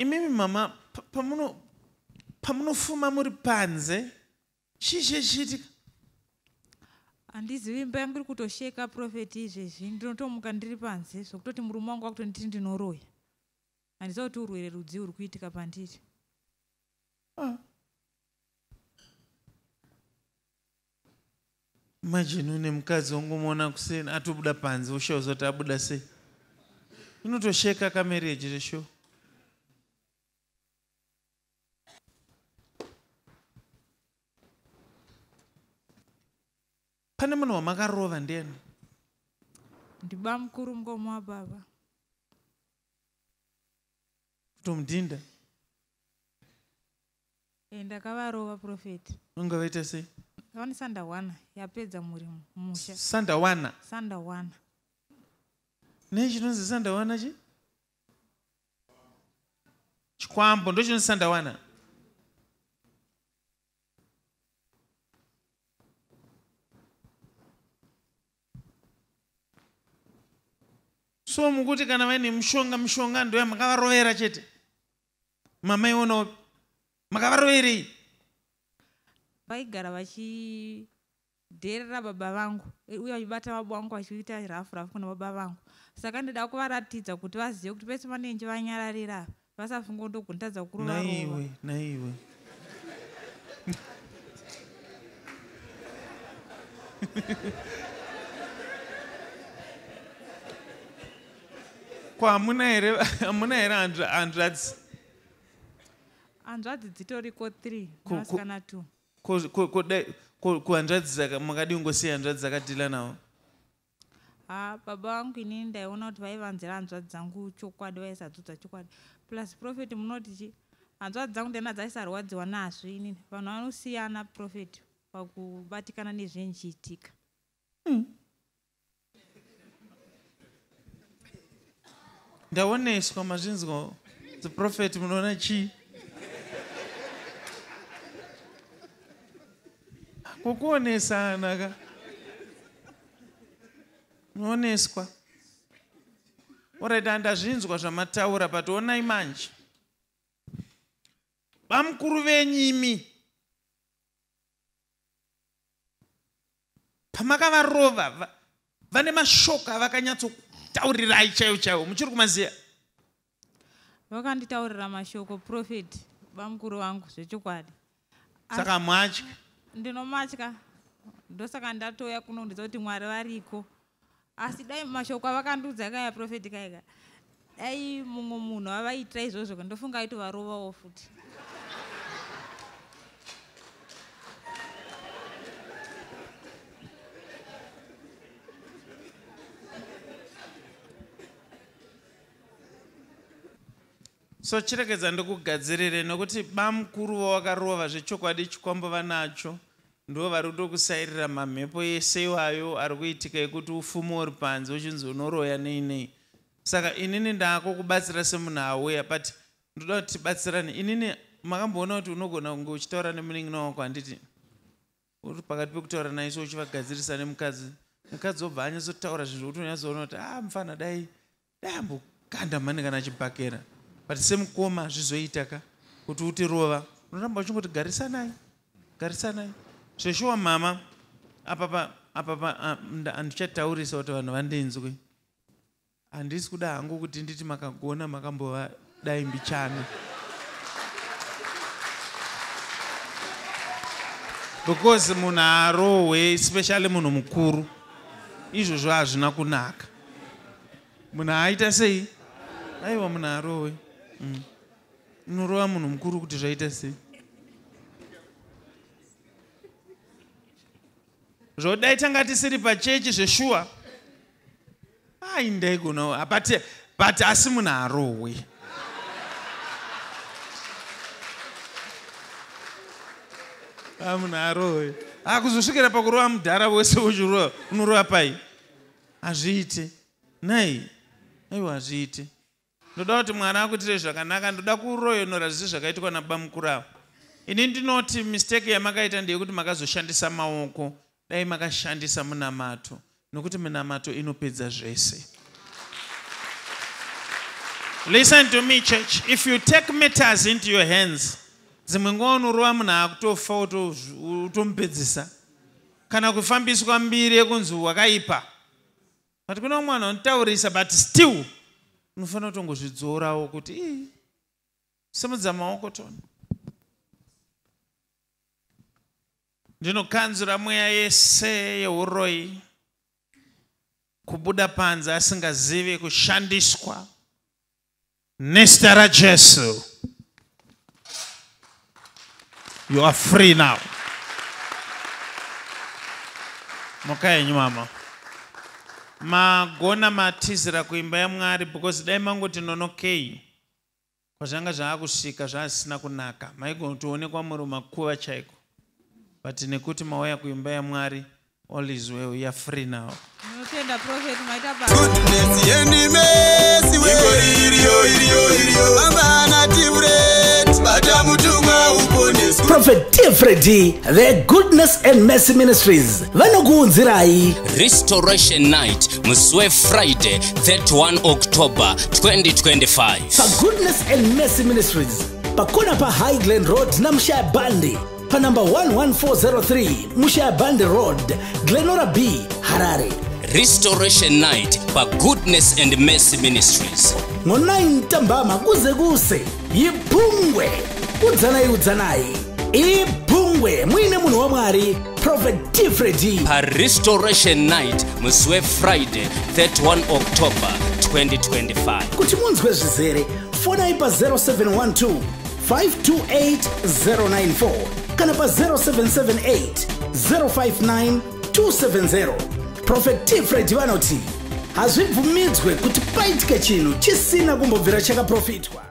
Imimi mama pamunofuma muri panze chichichitika. Handizivi imba yangu iri kutosheka profeti izvezvi ndinotomuka ndiri panze zvokutoti murume wangu wakutonditi ndinoroya. Handiziva kuti urwere rudzi uri kuitika pandiri. Imagine une mukadzi wangomuona kuseni atobuda panze ushauza kuti abuda sei. Inotosheka kamereji resho. Pane munhu wamakarova ndiani? Ndiba mukuru mugomo wababa. Kutomudhinda? Ndakavarova profeti. Ungavaita sei? Vane sandawana yapedza murimo mumusha. Sandawana? Sandawana. Nechinonzi sandawana chi? Chikwambo ndo chinonzi sandawana. So mukuti kana vaine mishonga ndo yamakavarovera chete. Mama iona makavaroverei? Vaigara vachidherera baba vangu uye vachibata baba vangu vachiita rafu kuna baba vangu. Saka ndida kuvaratidza kuti vazive kuti pese vanenge vanyararira vasafunga ndokunotadza kurovarova. Naiwe. Kwa hamuna here hanzvadzi? Hanzvadzi dzitoriko 3 nasikana 2. Kuhanzvadzi dzaka makadi ungosiya hanzvadzi dzakadhila nawo? Baba vangu inini ndaiona kuti vaivanzira hanzvadzi dzangu chokwadi vaisadzodza chokwadi. Plus profeti munoti hanzvadzi dzangu ndena dzaisarwadziwa nazvo inini. Vanhu vanosiyana profeti pakubatikana nezvenchiitika. Ndaoneswa mazvinzwa dziprofeti munoona chii? Kukuonesana ka? Munoneswa. Alright, handazvinzwa zvamataura but onai manje. Bamukuru venyimi pamakavarova vane mashoko avakanyatsotaurirai chaiwo muchiri kumaziya? Vakanditaurira mashoko profeti bamukuru vangu zvechokwadi. Saka mwatya? Ndinomatya. Ndosaka ndatoya kuno ndiza kuti Mwari variko. Asi dai mashoko avakandiudza kaya profeti kaiga. Dai mumwe munhu avaitira izvozvo ndofunga aiti varovawo futi. So chirekedza ndokugadzirire nokuti bamukuru vawakarova zvechokwadi chikwambo vanacho ndo vari kutokusairira mamhepo ese iwayo ari kuitika ekuti ufumo uri panze uchinzi unoroya nei. Saka inini ndaako kubatsira semunhu awuya but ndoda kuti tibatsirane. Inini makamboona kuti unogona kunge uchitaura nemunin'ina wako handiti uri pakati pekutaura naiso uchivagadzirisa nemukadzi. Mukadzi obva anyatsotaura zvinhu zvokuti unyatsoona kuti mufana dai ambokanda mhani kana achibhakera. But semukoma zvizoita ka kuti utirova unoramba uchingoti garisanai. Zveshuwa mama apa handichataurisa kuti vanhu vandinzwe. Handisi kuda hangu kuti nditi makagona makambova dai mbichana. Because munhu arohwe especially munhu mukuru izvozvo hazvina kunaka. Munhu aita sei? Aiwa munhu arohwe. Unorova munhu mukuru kuti zvaita sei? Zvodai tanga tisiri pachechi zveshuwa. Ndaigona but asi munhu arohwe. Munhu arohwe. Kuzosvikira pakurova mudhara wese uchirova unorova pai? Hazviite. Aiwa hazviite. Ndoda kuti Mwari akuitire zvakanaka. Ndoda kuroyonora zvese zvakaitwa nabamukuru avo. Ini ndinoti mistake yamakaita ndeyekuti makazoshandisa maoko. Dai makashandisa munamato nokuti minamato inopedza zvese. Listen to me, church. If you take matters into your hands, zimwe ngono muna akutofa utompedzisa. Kana kufambiswa mbiri ekunzi wakaipa. But kuna mwana untaurisa, but still unofana kutongozvidzorawo kuti simudza maoko tona. Ndinokanzura mweya yese yeuroi kubuda panze asingazivi kushandiswa nezita raJesu. You are free now. Mukaenyu mama. Magona matizira kuimba ya Mwari because dai mangoti nonokei. Kwa zvanga zvaakusvika zvasina kunaka. Maigona kutoonekwa muri makuva chaiko. But nekuti mauya kuimba ya Mwari, all is well. You are free now. Goodness yendi mercy Prophet Freddy, the Goodness and Mercy Ministries. Vanokuunzirai Restoration Night, Muswe Friday, 31 October 2025. Pa Goodness and Mercy Ministries, pakona pa Highland Road na Mshaya Bandi, pa number 11403 Mshaya Bandi Road, Glenora B, Harare. Restoration Night pa Goodness and Mercy Ministries. Ngo9 ntambama kuze kuse yiphungwe udzanai iphungwe mwine munhu wa Mwari Prophet Freddy Pa Restoration Night, Muswe Friday, 31 October 2025. kuti munzwe zvizere fona ipa 0712 528 094 kana pa 0778 059 270. Prophet Freddy vanoti hazvibvumidzwe kuti paitike chinhu chisina kumbobvira chakaprofitwa.